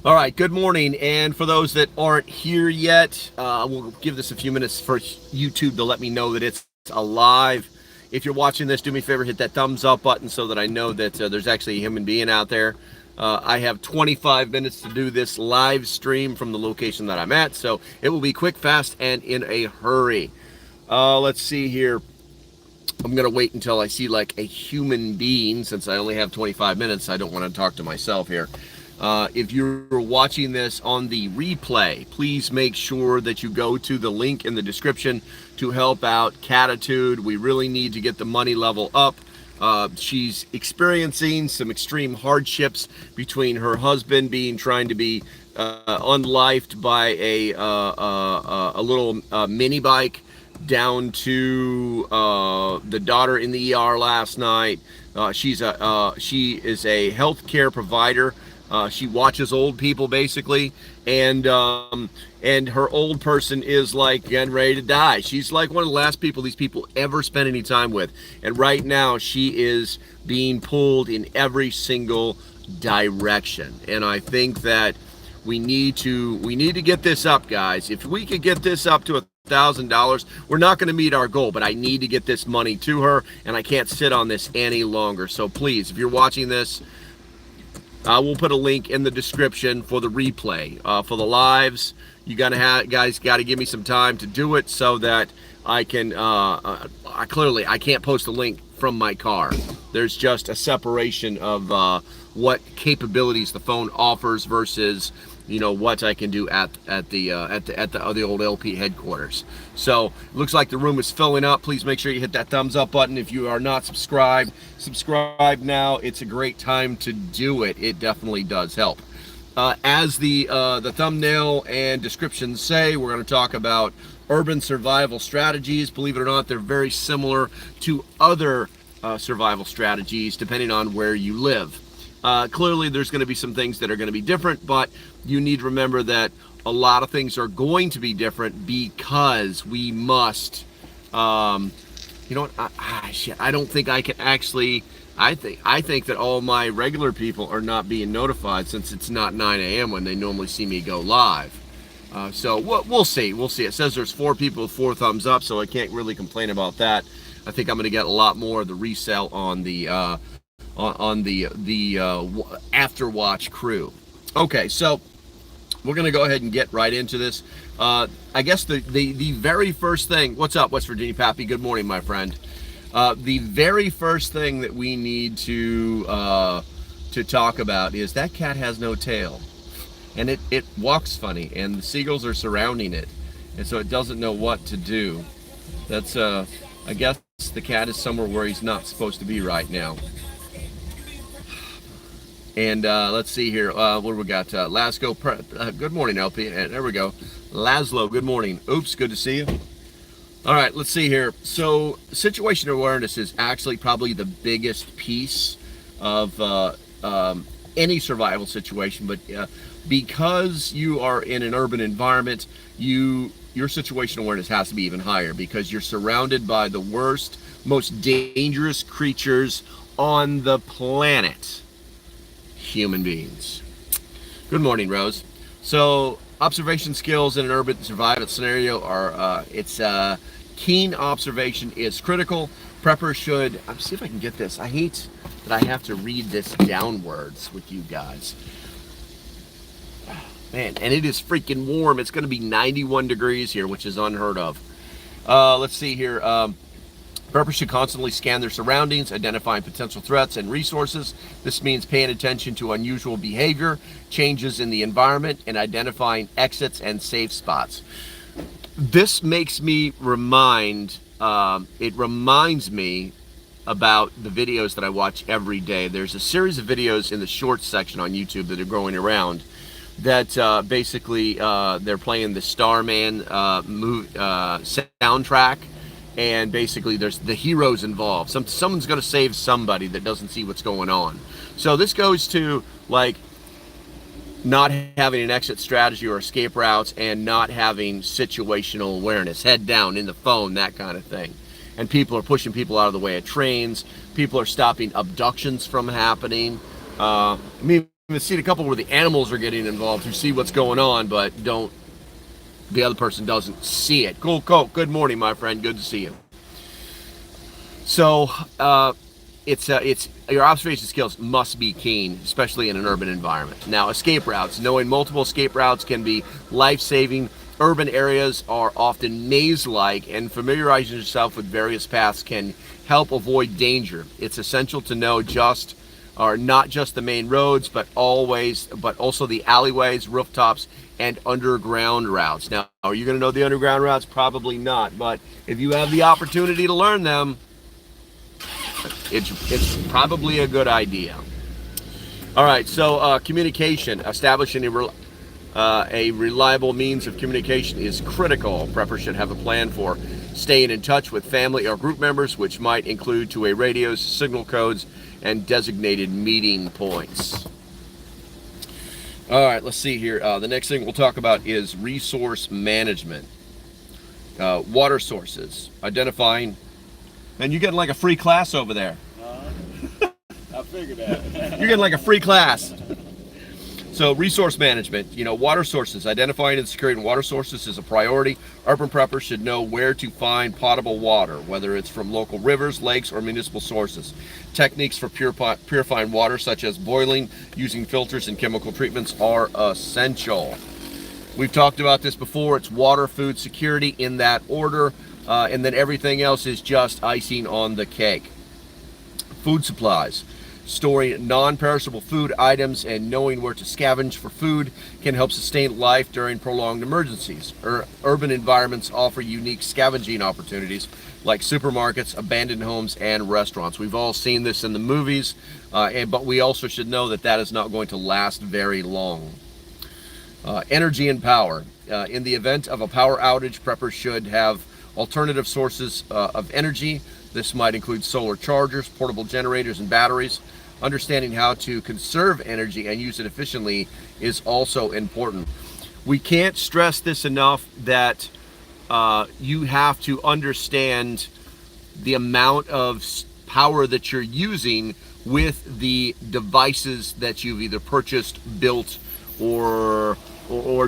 All right, good morning. And for those that aren't here yet, we'll give this a few minutes for YouTube to let me know that it's alive. If you're watching this, do me a favor, hit that thumbs up button so that I know that there's actually a human being out there. I have 25 minutes to do this live stream from the location that I'm at, so it will be quick, fast, and in a hurry. Let's see here. I'm going to wait until I see like a human being, since I only have 25 minutes. I don't want to talk to myself here. If you're watching this on the replay, please make sure that you go to the link in the description to help out Catitude. We really need to get the money level up. She's experiencing some extreme hardships between her husband trying to be unlifed by a little mini bike, down to the daughter in the ER last night. She is a healthcare provider. She watches old people basically, and her old person is like getting ready to die. She's like one of the last people these people ever spend any time with, and right now she is being pulled in every single direction. And I think that we need to get this up, guys. If we could get this up to $1,000, we're not going to meet our goal, but I need to get this money to her, and I can't sit on this any longer. So please, if you're watching this, we'll put a link in the description for the replay. For the lives, you guys got to give me some time to do it so that I can. I can't post a link from my car. There's just a separation of what capabilities the phone offers versus what I can do at the old LP headquarters. So it looks like the room is filling up. Please make sure you hit that thumbs up button. If you are not subscribed, subscribe now. It's a great time to do it. It definitely does help. As the thumbnail and description say, we're going to talk about urban survival strategies. Believe it or not, they're very similar to other survival strategies depending on where you live. Clearly, there's going to be some things that are going to be different, but you need to remember that a lot of things are going to be different because we must. You know what? I don't think I can actually. I think that all my regular people are not being notified since it's not 9 a.m. when they normally see me go live. So we'll see. We'll see. It says there's 4 people with 4 thumbs up, so I can't really complain about that. I think I'm going to get a lot more of the resale on the Afterwatch crew. Okay, so we're going to go ahead and get right into this. I guess the very first thing. What's up, West Virginia Pappy? Good morning, my friend. The very first thing that we need to talk about is that cat has no tail, and it walks funny, and the seagulls are surrounding it, and so it doesn't know what to do. That's I guess the cat is somewhere where he's not supposed to be right now. And let's see here. What do we got? Lasco. Good morning, LP. There we go. Laszlo. Good morning. Oops. Good to see you. All right. Let's see here. So, situational awareness is actually probably the biggest piece of any survival situation. But because you are in an urban environment, your situational awareness has to be even higher because you're surrounded by the worst, most dangerous creatures on the planet. Human beings. Good morning, Rose. So observation skills in an urban survival scenario are keen observation is critical. Prepper should see if I can get this. I hate that I have to read this downwards with you guys. Man, and it is freaking warm. It's going to be 91 degrees here, which is unheard of. Let's see here. Preppers should constantly scan their surroundings, identifying potential threats and resources. This means paying attention to unusual behavior, changes in the environment, and identifying exits and safe spots. This makes me it reminds me about the videos that I watch every day. There's a series of videos in the shorts section on YouTube that are going around that basically they're playing the Starman soundtrack. And basically, there's the heroes involved. Someone's going to save somebody that doesn't see what's going on. So this goes to like not having an exit strategy or escape routes, and not having situational awareness, head down in the phone, that kind of thing. And people are pushing people out of the way of trains. People are stopping abductions from happening. even seen a couple where the animals are getting involved who see what's going on, but the other person doesn't see it. Cool, Coke. Good morning, my friend. Good to see you. So, it's your observation skills must be keen, especially in an urban environment. Now, escape routes. Knowing multiple escape routes can be life-saving. Urban areas are often maze-like, and familiarizing yourself with various paths can help avoid danger. It's essential to know not just the main roads, but also the alleyways, rooftops, and underground routes. Now, are you going to know the underground routes? Probably not, but if you have the opportunity to learn them, it's probably a good idea. All right, so communication. Establishing a reliable means of communication is critical. Preppers should have a plan for staying in touch with family or group members, which might include two-way radios, signal codes, and designated meeting points. All right, let's see here. The next thing we'll talk about is resource management. Water sources, identifying, and you're getting like a free class over there. I figured that. You're getting like a free class. So resource management, water sources, identifying and securing water sources is a priority. Urban preppers should know where to find potable water, whether it's from local rivers, lakes, or municipal sources. Techniques for purifying water, such as boiling, using filters, and chemical treatments are essential. We've talked about this before. It's water, food, security in that order, and then everything else is just icing on the cake. Food supplies. Storing non-perishable food items and knowing where to scavenge for food can help sustain life during prolonged emergencies. Urban environments offer unique scavenging opportunities like supermarkets, abandoned homes, and restaurants. We've all seen this in the movies, but we also should know that that is not going to last very long. Energy and power. In the event of a power outage, preppers should have alternative sources of energy. This might include solar chargers, portable generators, and batteries. Understanding how to conserve energy and use it efficiently is also important. We can't stress this enough that you have to understand the amount of power that you're using with the devices that you've either purchased, built, or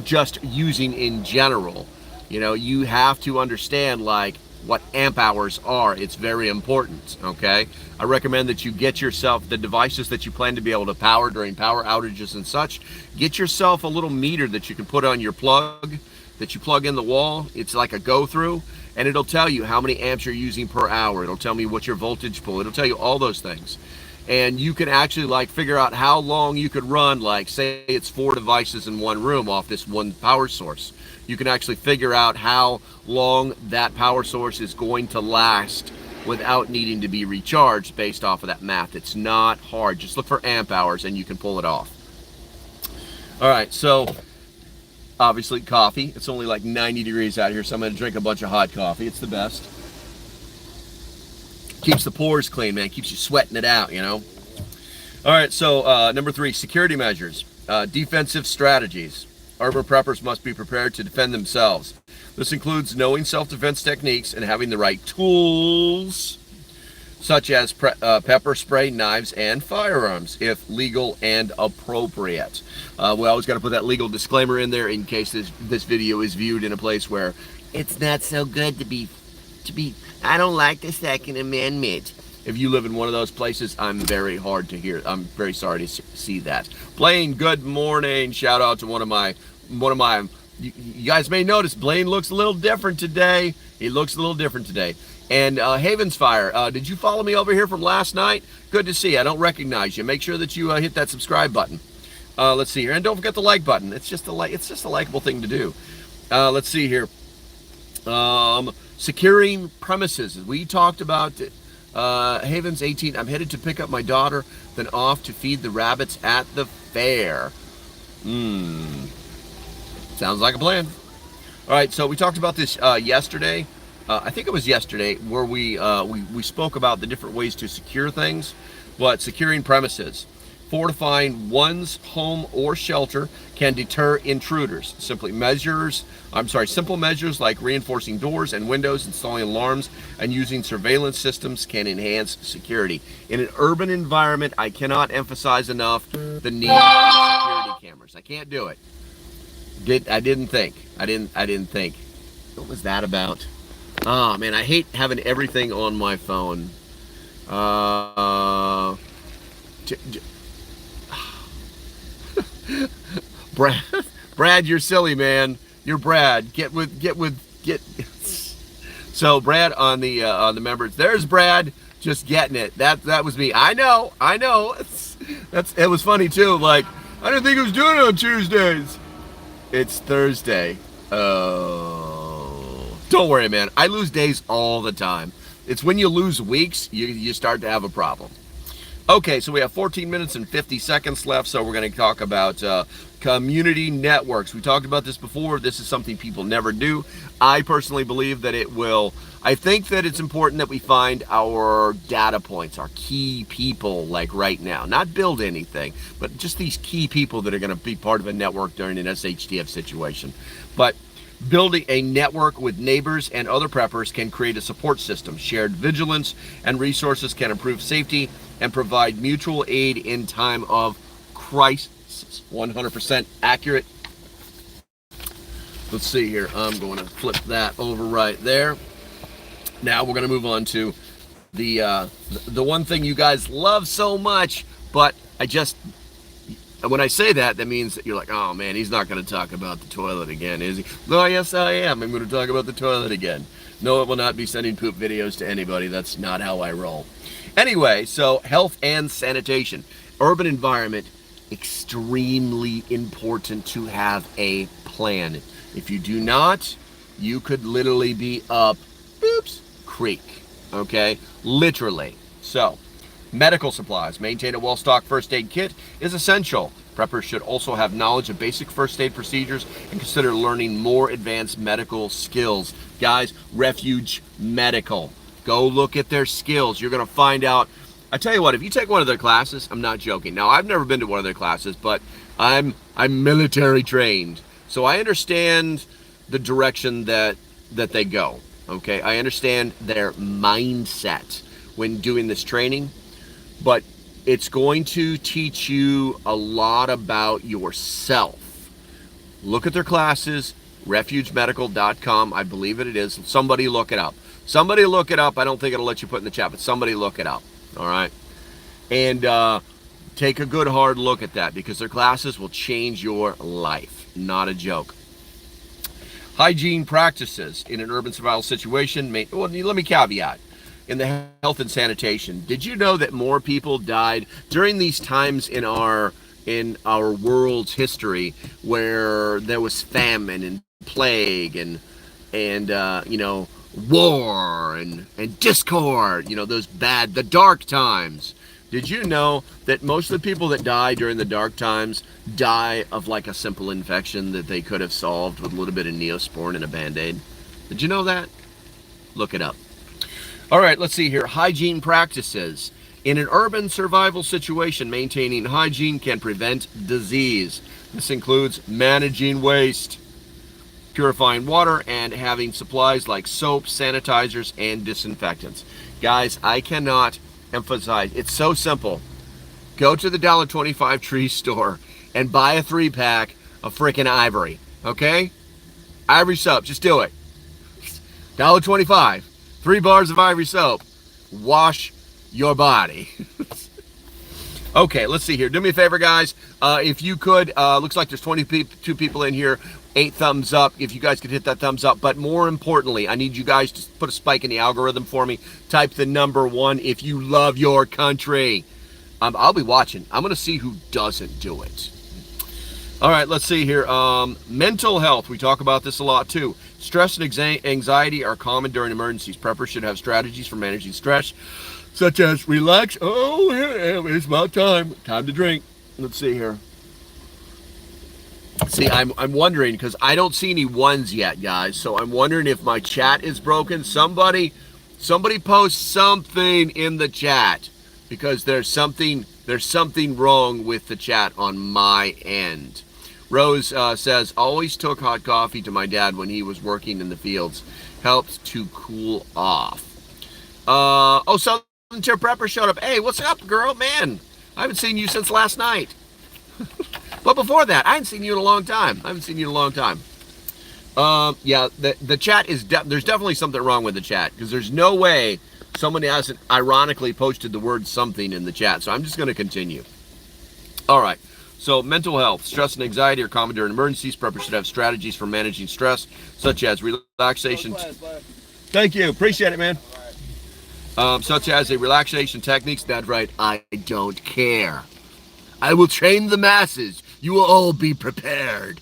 just using in general. You have to understand what amp hours are. It's very important, okay? I recommend that you get yourself the devices that you plan to be able to power during power outages and such. Get yourself a little meter that you can put on your plug, that you plug in the wall. It's like a go-through, and it'll tell you how many amps you're using per hour. It'll tell me what your voltage pull. It'll tell you all those things. And you can actually figure out how long you could run, say it's 4 devices in one room off this one power source. You can actually figure out how long that power source is going to last without needing to be recharged based off of that math. It's not hard. Just look for amp hours and you can pull it off. All right, so obviously coffee. It's only 90 degrees out here, so I'm going to drink a bunch of hot coffee. It's the best. Keeps the pores clean, man. Keeps you sweating it out, All right, so number 3, security measures. Defensive strategies. Urban preppers must be prepared to defend themselves. This includes knowing self-defense techniques and having the right tools, such as pepper spray, knives, and firearms, if legal and appropriate. We always got to put that legal disclaimer in there in case this video is viewed in a place where it's not so good to be. I don't like the Second Amendment. If you live in one of those places, I'm very hard to hear. I'm very sorry to see that. Blaine, good morning. Shout out to one of my. You guys may notice Blaine looks a little different today. He looks a little different today. And Havens Fire, did you follow me over here from last night? Good to see you. I don't recognize you. Make sure that you hit that subscribe button. Let's see here, and don't forget the like button. It's just a likable thing to do. Let's see here. Securing premises. We talked about Havens 18. I'm headed to pick up my daughter, then off to feed the rabbits at the fair. Sounds like a plan. All right, so we talked about this yesterday. I think it was yesterday where we spoke about the different ways to secure things. But securing premises. Fortifying one's home or shelter can deter intruders. Simple measures like reinforcing doors and windows, installing alarms, and using surveillance systems can enhance security. In an urban environment, I cannot emphasize enough the need for security cameras. I can't do it. I didn't think. What was that about? Oh man, I hate having everything on my phone. Brad, Brad, you're silly, man. You're Brad. Get. So Brad on the members. There's Brad, just getting it. That was me. I know. It was funny too. Like I didn't think it was doing it on Tuesdays. It's Thursday. Oh, don't worry, man. I lose days all the time. It's when you lose weeks, you start to have a problem. Okay, so we have 14 minutes and 50 seconds left, so we're going to talk about community networks. We talked about this before. This is something people never do. I personally believe that it will. I think that it's important that we find our data points, our key people, like right now. Not build anything, but just these key people that are going to be part of a network during an shtf situation. But building a network with neighbors and other preppers can create a support system. Shared vigilance and resources can improve safety and provide mutual aid in time of crisis. 100% accurate. Let's see here. I'm going to flip that over right there. Now we're going to move on to the one thing you guys love so much, but when I say that, that means that you're like, oh man, he's not going to talk about the toilet again, is he? No, yes I am. I'm going to talk about the toilet again. No, it will not be sending poop videos to anybody. That's not how I roll. Anyway, so health and sanitation. Urban environment, extremely important to have a plan. If you do not, you could literally be up, creek, okay? Literally. So, medical supplies. Maintain a well-stocked first aid kit is essential. Preppers should also have knowledge of basic first aid procedures and consider learning more advanced medical skills. Guys, Refuge Medical. Go look at their skills. You're going to find out. I tell you what, if you take one of their classes, I'm not joking. Now, I've never been to one of their classes, but I'm military trained. So I understand the direction that they go. Okay, I understand their mindset when doing this training, but it's going to teach you a lot about yourself. Look at their classes, refugemedical.com. I believe it is. Somebody look it up. Somebody look it up. I don't think it'll let you put in the chat, but somebody look it up. All right. And take a good hard look at that because their classes will change your life. Not a joke. Hygiene practices in an urban survival situation. Well, let me caveat. In the health and sanitation, did you know that more people died during these times in our world's history where there was famine and plague and war and discord, the dark times. Did you know that most of the people that die during the dark times die of like a simple infection that they could have solved with a little bit of Neosporin and a Band-Aid? Did you know that? Look it up. All right, let's see here. Hygiene practices. In an urban survival situation, maintaining hygiene can prevent disease. This includes managing waste, purifying water, and having supplies like soap, sanitizers, and disinfectants. Guys, I cannot emphasize, it's so simple. Go to the $1.25 Tree store and buy a 3-pack of freaking Ivory, okay? Ivory soap, just do it. $1.25, 3 bars of Ivory soap. Wash your body. Okay, let's see here. Do me a favor, guys. If you could, looks like there's 22 people in here. 8 thumbs up. If you guys could hit that thumbs up. But more importantly, I need you guys to put a spike in the algorithm for me. Type the number 1 if you love your country. I'll be watching. I'm going to see who doesn't do it. All right, let's see here. Mental health. We talk about this a lot too. Stress and anxiety are common during emergencies. Preppers should have strategies for managing stress, such as relax. Oh, it's about time. Time to drink. Let's see here. See, I'm wondering because I don't see any ones yet, guys. So I'm wondering if my chat is broken. Somebody post something in the chat because there's something There's something wrong with the chat on my end. Rose says, always took hot coffee to my dad when he was working in the fields. Helped to cool off. Oh, Southern Tier Prepper showed up. Hey, what's up, girl? Man, I haven't seen you since last night. But before that, I hadn't seen you in a long time. Yeah, the chat is, there's definitely something wrong with the chat, because there's no way somebody hasn't ironically posted the word something in the chat. So I'm just going to continue. All right. So mental health, stress and anxiety are common during emergencies. Preppers should have strategies for managing stress, such as relaxation. Thank you. Appreciate it, man. Such as a relaxation techniques. That's right. I don't care. I will train the masses. You will all be prepared.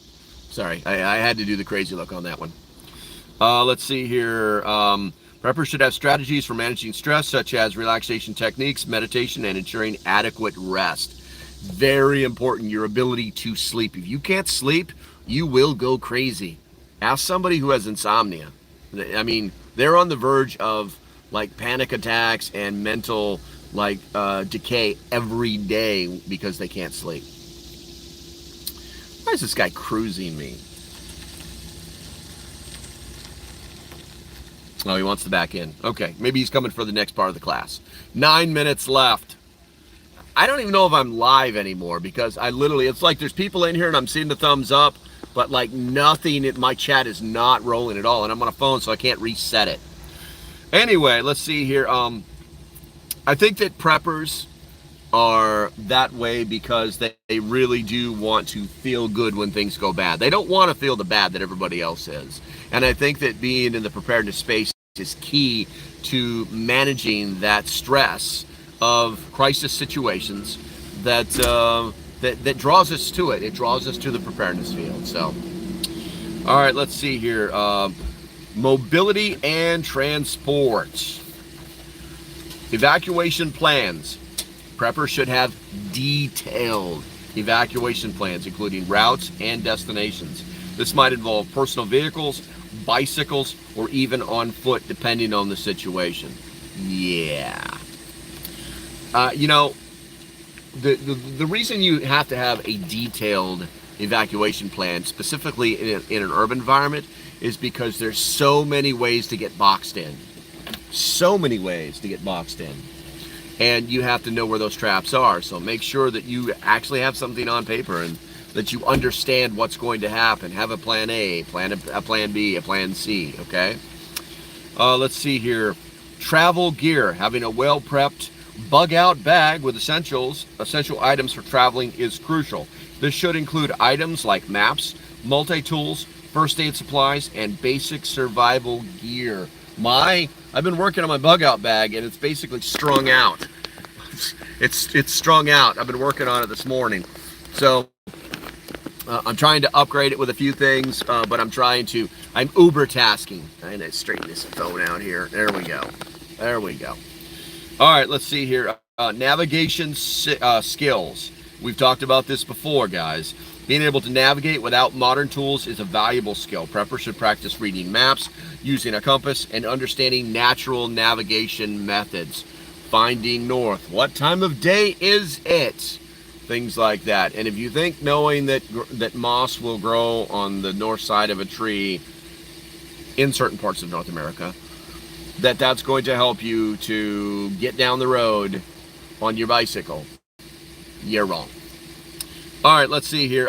Sorry, I had to do the crazy look on that one. Let's see here. Preppers should have strategies for managing stress, such as relaxation techniques, meditation, and ensuring adequate rest. Very important, your ability to sleep. If you can't sleep, you will go crazy. Ask somebody who has insomnia. I mean, they're on the verge of like panic attacks and mental decay every day because they can't sleep. Why is this guy cruising me? Oh, he wants to back in. Okay, maybe he's coming for the next part of the class. 9 minutes left. I don't even know if I'm live anymore, because I literally, it's like there's people in here and I'm seeing the thumbs up, but like nothing in my chat is not rolling at all, and I'm on a phone so I can't reset it. Anyway, let's see here. I think that preppers are that way because they really do want to feel good when things go bad. They don't want to feel the bad that everybody else is. And I think that being in the preparedness space is key to managing that stress of crisis situations that that draws us to it. It draws us to the preparedness field. So, all right, let's see here. Mobility and transport. Evacuation plans. Preppers should have detailed evacuation plans, including routes and destinations. This might involve personal vehicles, bicycles, or even on foot, depending on the situation. Yeah. You know, the reason you have to have a detailed evacuation plan, specifically in an urban environment, is because there's so many ways to get boxed in. So many ways to get boxed in. And you have to know where those traps are. So make sure that you actually have something on paper and that you understand what's going to happen. Have a plan A, a plan B, a plan C, okay? Let's see here. Travel gear. Having a well-prepped bug-out bag with essential items for traveling is crucial. This should include items like maps, multi-tools, first aid supplies, and basic survival gear. I've been working on my bug-out bag, and it's basically strung out. It's strung out. I've been working on it this morning. So I'm trying to upgrade it with a few things, but I'm Uber tasking. I'm going to straighten this phone out here. There we go. There we go. All right, let's see here. Navigation skills. We've talked about this before, guys. Being able to navigate without modern tools is a valuable skill. Preppers should practice reading maps, using a compass, and understanding natural navigation methods. Finding north. What time of day is it? Things like that. And if you think knowing that moss will grow on the north side of a tree in certain parts of North America, that's going to help you to get down the road on your bicycle, you're wrong. All right, let's see here.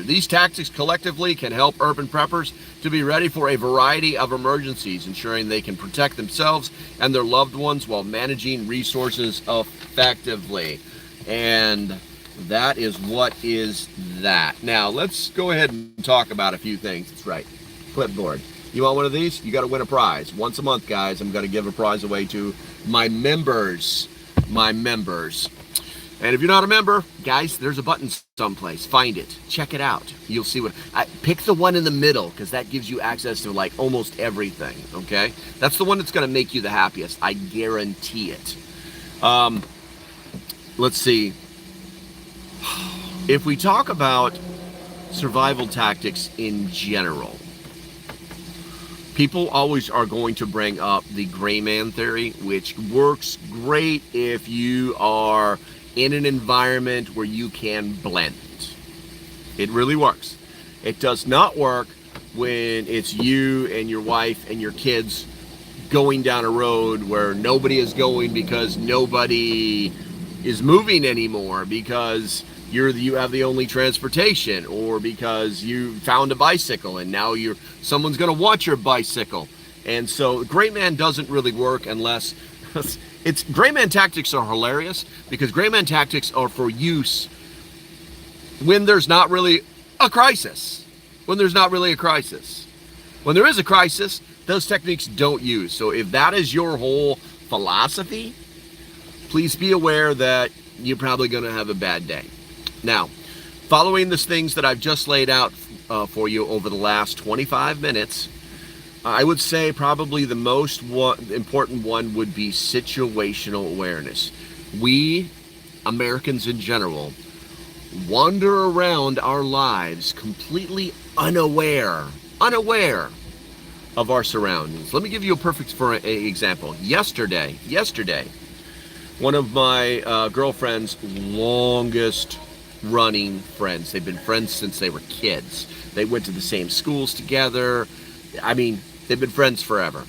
These tactics collectively can help urban preppers to be ready for a variety of emergencies, ensuring they can protect themselves and their loved ones while managing resources effectively. And that is what is that. Now, let's go ahead and talk about a few things. That's right. Clipboard. You want one of these? You got to win a prize. Once a month, guys, I'm going to give a prize away to my members. And if you're not a member, guys, there's a button someplace. Find it. Check it out. You'll see pick the one in the middle, because that gives you access to like almost everything, okay? That's the one that's going to make you the happiest. I guarantee it. Let's see. If we talk about survival tactics in general, People always are going to bring up the gray man theory, which works great if you are in an environment where you can blend. It really works. It does not work when it's you and your wife and your kids going down a road where nobody is going because nobody is moving anymore, because you have the only transportation, or because you found a bicycle and now someone's going to watch your bicycle. And so gray man doesn't really work unless gray man tactics are hilarious, because gray man tactics are for use when there's not really a crisis. When there is a crisis, those techniques don't use. So if that is your whole philosophy, please be aware that you're probably going to have a bad day. Now, following the things that I've just laid out for you over the last 25 minutes, I would say probably the most important one would be situational awareness. We, Americans in general, wander around our lives completely unaware of our surroundings. Let me give you a perfect example. Yesterday, one of my girlfriend's longest running friends, they've been friends since they were kids. They went to the same schools together. I mean, they've been friends forever.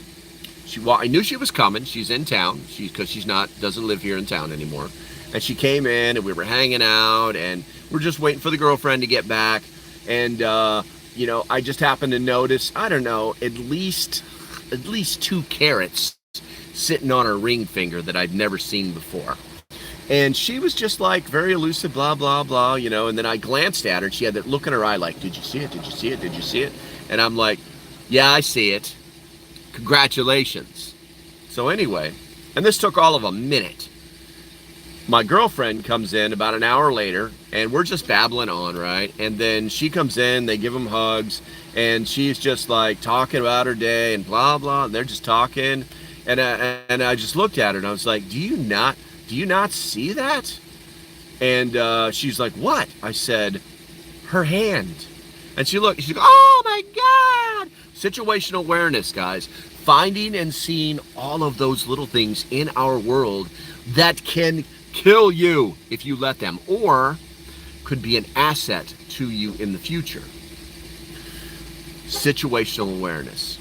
I knew she was coming. She's in town, because doesn't live here in town anymore. And she came in, and we were hanging out, and we're just waiting for the girlfriend to get back. And I just happened to notice, I don't know, at least 2 carrots sitting on her ring finger that I'd never seen before. And she was just like very elusive, blah, blah, blah, and then I glanced at her, and she had that look in her eye like, did you see it? Did you see it? Did you see it? And I'm like, yeah, I see it. Congratulations. So anyway, and this took all of a minute. My girlfriend comes in about an hour later, and we're just babbling on, right? And then she comes in, they give them hugs, and she's just like talking about her day and blah, blah, and they're just talking. And I just looked at her, and I was like, do you not see that? And she's like, what? I said, her hand. And she's like, oh my God! Situational awareness, guys. Finding and seeing all of those little things in our world that can kill you if you let them, or could be an asset to you in the future. Situational awareness.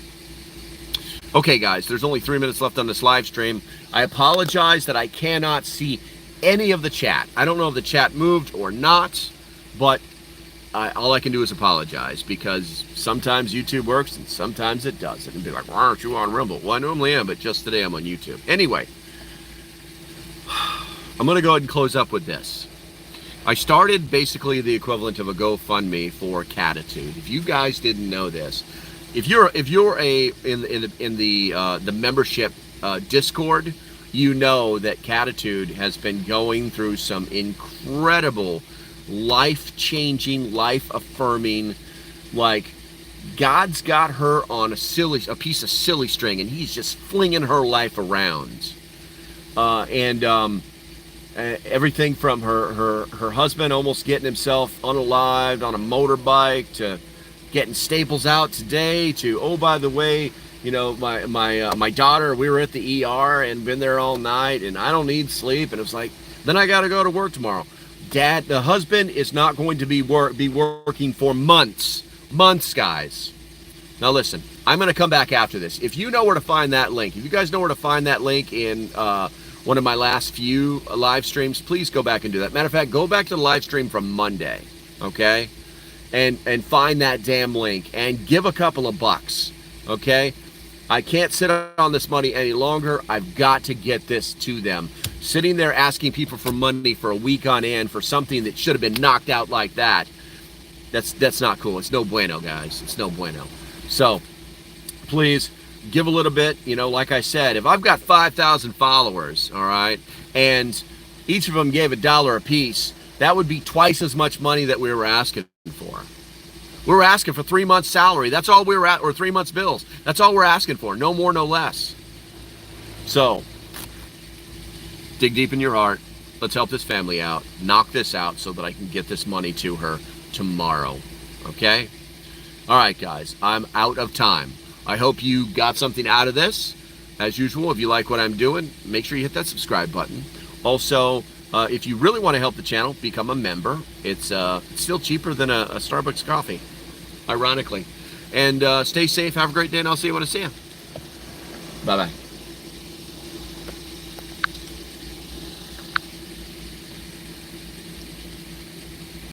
Okay, guys, there's only 3 minutes left on this live stream. I apologize that I cannot see any of the chat. I don't know if the chat moved or not, but all I can do is apologize, because sometimes YouTube works and sometimes it doesn't. And be like, why aren't you on Rumble? Well, I normally am, but just today I'm on YouTube. Anyway, I'm going to go ahead and close up with this. I started basically the equivalent of a GoFundMe for Catitude. If you guys didn't know this, if you're in the membership Discord, you know that Catitude has been going through some incredible, life-changing, life-affirming, like, God's got her on a piece of silly string, and he's just flinging her life around. Everything from her husband almost getting himself unalived on a motorbike, to getting staples out today, to, oh, by the way, my daughter, we were at the ER and been there all night, and I don't need sleep, and it was like, then I got to go to work tomorrow. Dad, the husband is not going to be working for months, guys. Now listen, I'm going to come back after this. If you know where to find that link, if you guys know where to find that link in one of my last few live streams, please go back and do that. Matter of fact, go back to the live stream from Monday, okay? And find that damn link and give a couple of bucks, okay? I can't sit on this money any longer. I've got to get this to them. Sitting there asking people for money for a week on end for something that should have been knocked out like that, that's not cool. It's no bueno, guys. It's no bueno. So, please, give a little bit. Like I said, if I've got 5,000 followers, all right, and each of them gave $1 a piece, that would be twice as much money that we were asking for. We were asking for 3 months' salary. That's all we were at, or 3 months' bills. That's all we're asking for. No more, no less. So, dig deep in your heart. Let's help this family out. Knock this out so that I can get this money to her tomorrow. Okay? All right, guys. I'm out of time. I hope you got something out of this. As usual, if you like what I'm doing, make sure you hit that subscribe button. Also, if you really want to help the channel, become a member. It's still cheaper than a Starbucks coffee, ironically. And stay safe. Have a great day, and I'll see you when I see you. Bye-bye.